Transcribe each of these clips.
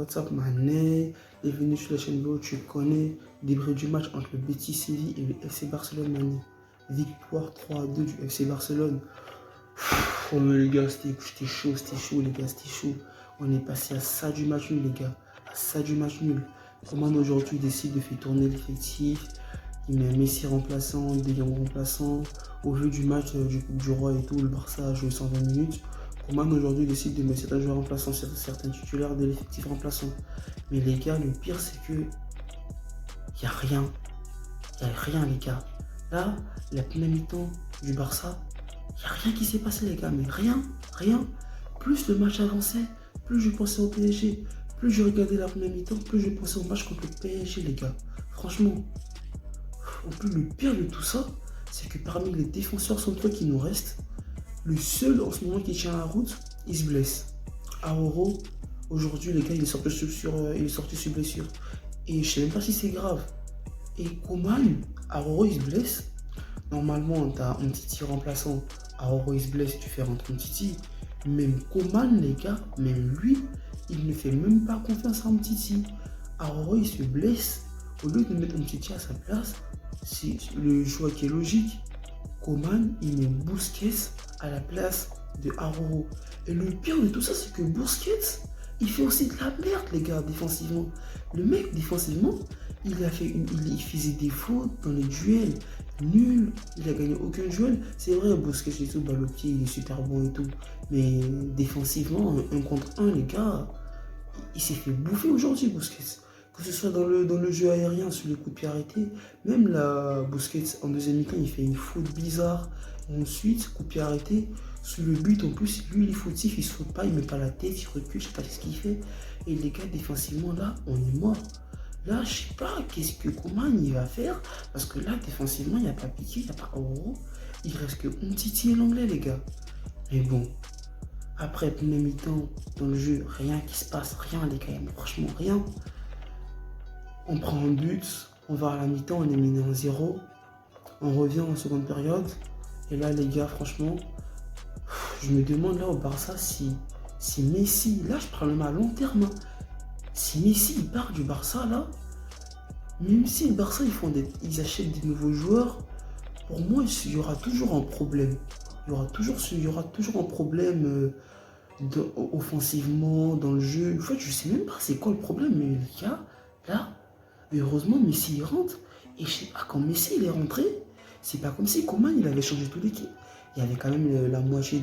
WhatsApp, Mané est venu sur la chaîne vidéo, tu connais, débrief du match entre le Betis Séville et le FC Barcelone, Mané. Victoire 3-2 du FC Barcelone. Oh mais les gars, c'était chaud les gars, c'était chaud. On est passé à ça du match nul les gars, à ça du match nul. Coman aujourd'hui décide de faire tourner l'effectif, il met Messi remplaçant, De Jong remplaçant. Au vu du match du Coupe du Roi et tout, le Barça a joué 120 minutes. Coman aujourd'hui décide de mettre certains joueurs remplaçants, certains titulaires de l'effectif remplaçant. Mais les gars, le pire c'est que il n'y a rien. Il n'y a rien les gars. Là, la première mi-temps du Barça, il n'y a rien qui s'est passé les gars, mais rien. Plus le match avançait, plus je pensais au PSG. Plus je regardais la première mi-temps, plus je pensais au match contre le PSG les gars. Franchement. En plus, le pire de tout ça, c'est que parmi les défenseurs centraux qui nous restent, le seul en ce moment qui tient la route, il se blesse. Aroro, aujourd'hui les gars, il est sorti sur blessure. Et je sais même pas si c'est grave. Et Coman, Aroro il se blesse. Normalement, tu as un Titi remplaçant. Aroro il se blesse, tu fais rentrer un Titi. Même Coman, les gars, même lui, il ne fait même pas confiance à un Titi. Aroro il se blesse. Au lieu de mettre un Titi à sa place, c'est le choix qui est logique. Coman, il met Busquets à la place de Aroro. Et le pire de tout ça, c'est que Busquets, il fait aussi de la merde, les gars, défensivement. Le mec, défensivement, il faisait des fautes dans les duels. Nul, il a gagné aucun duel. C'est vrai, Busquets et tout, balle au pied, il est super bon et tout. Mais défensivement, 1 contre 1, les gars, il s'est fait bouffer aujourd'hui, Busquets. Que ce soit dans le jeu aérien, sur les coups de pied arrêtés, même la Busquets en deuxième mi-temps, il fait une faute bizarre. Ensuite, coup de pied arrêté, sur le but en plus, lui il est fautif, il saute pas, il met pas la tête, il recule, je sais pas ce qu'il fait. Et les gars, défensivement là, on est mort. Là, je sais pas qu'est-ce que Coman il va faire, parce que là, défensivement, il n'y a pas Piqué, il n'y a pas Auro, il reste que Umtiti et l'anglais, les gars. Mais bon, après, premier mi-temps, dans le jeu, rien qui se passe, rien, les gars, franchement, rien. On prend un but, on va à la mi-temps, on est mené en 0. On revient en seconde période. Et là, les gars, franchement, je me demande là au Barça si Messi, là je parle même à long terme, hein. Si Messi il part du Barça là, même si le Barça ils achètent des nouveaux joueurs, pour moi il y aura toujours un problème. Il y aura toujours un problème offensivement dans le jeu. En fait, je sais même pas c'est quoi le problème, mais les gars, là, heureusement Messi il rentre. Et je sais pas, quand Messi il est rentré, c'est pas comme si Coman il avait changé toute l'équipe. Il y avait quand même la moitié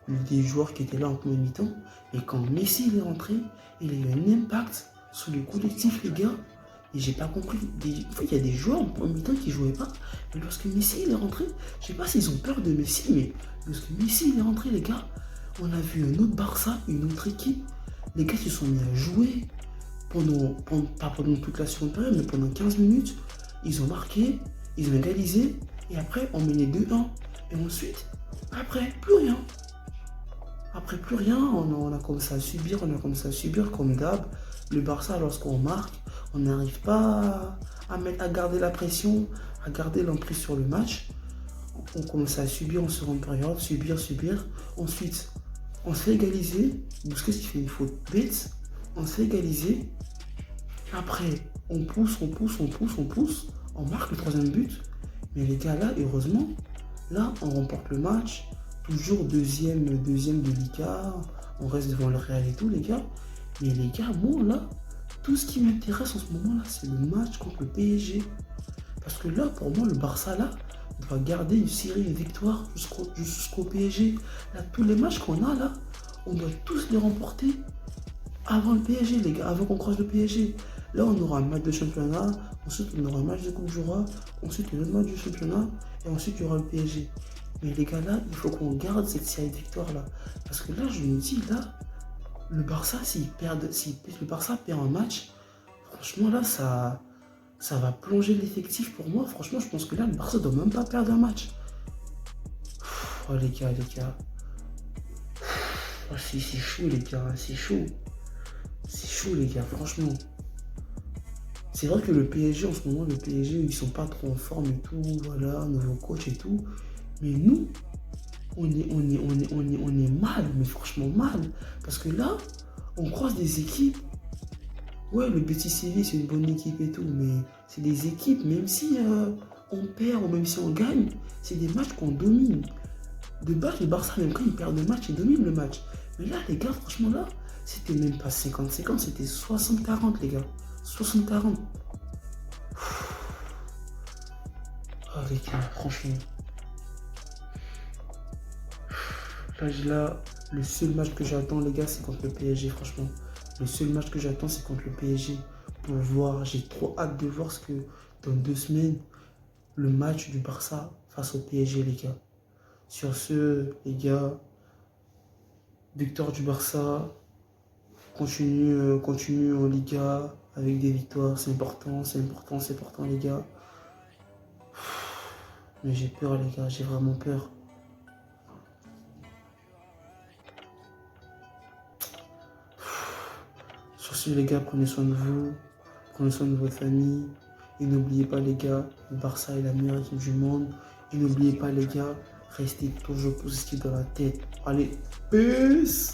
des joueurs qui étaient là en première mi-temps. Et quand Messi il est rentré, il a eu un impact sur le collectif, les gars. Et j'ai pas compris. En fait, il y a des joueurs en première mi-temps qui jouaient pas. Mais lorsque Messi il est rentré, je sais pas s'ils ont peur de Messi, mais lorsque Messi il est rentré, les gars, on a vu un autre Barça, une autre équipe. Les gars se sont mis à jouer pas pendant toute la seconde période, mais pendant 15 minutes. Ils ont marqué, ils ont égalisé, et après on menait 2-1. Et ensuite, après, plus rien. Après, plus rien, on a commencé à subir comme d'hab. Le Barça, lorsqu'on marque, on n'arrive pas à garder la pression, à garder l'emprise sur le match. On commence à subir en seconde période, subir. Ensuite, on se fait égaliser. Busquets qui fait une faute bête. On se fait égaliser. Après, on pousse. On marque le troisième but. Mais les gars, là, heureusement, là, on remporte le match. Toujours deuxième de Liga. On reste devant le Real et tout, les gars. Mais les gars, moi, là, tout ce qui m'intéresse en ce moment-là, c'est le match contre le PSG. Parce que là, pour moi, le Barça, là, doit garder une série de victoires jusqu'au PSG. Là, tous les matchs qu'on a, là, on doit tous les remporter avant le PSG, les gars, avant qu'on croise le PSG. Là, on aura un match de championnat, ensuite on aura un match de Coupe du Roi, ensuite un autre match de championnat, et ensuite il y aura le PSG. Mais les gars, là, il faut qu'on garde cette série de victoires-là. Parce que là, je me dis, là, le Barça, si le Barça perd un match, franchement, là, ça va plonger l'effectif pour moi. Franchement, je pense que là, le Barça ne doit même pas perdre un match. Oh, les gars. Oh, c'est chaud, les gars, c'est chaud. C'est chaud, les gars, franchement. C'est vrai que le PSG, en ce moment, ils sont pas trop en forme et tout, voilà, nouveau coach et tout. Mais nous, on est mal, mais franchement mal. Parce que là, on croise des équipes. Ouais, le Betis Séville, c'est une bonne équipe et tout, mais c'est des équipes, même si on perd ou même si on gagne, c'est des matchs qu'on domine. De base, le Barça, même quand ils perdent le match, ils dominent le match. Mais là, les gars, franchement, là, c'était même pas 50-50, c'était 60-40, les gars. 60-40. Ah, les gars, franchement. Là, le seul match que j'attends, les gars, c'est contre le PSG, franchement. Le seul match que j'attends, c'est contre le PSG. Pour voir, j'ai trop hâte de voir ce que dans 2 semaines, le match du Barça face au PSG, les gars. Sur ce, les gars, victoire du Barça, continue en Liga avec des victoires, c'est important, c'est important, c'est important, les gars. Mais j'ai peur, les gars, j'ai vraiment peur. Sur ce, les gars, prenez soin de vous, prenez soin de votre famille. Et n'oubliez pas, les gars, le Barça est la meilleure équipe du monde. Et n'oubliez pas, les gars, restez toujours positifs dans la tête. Allez, peace!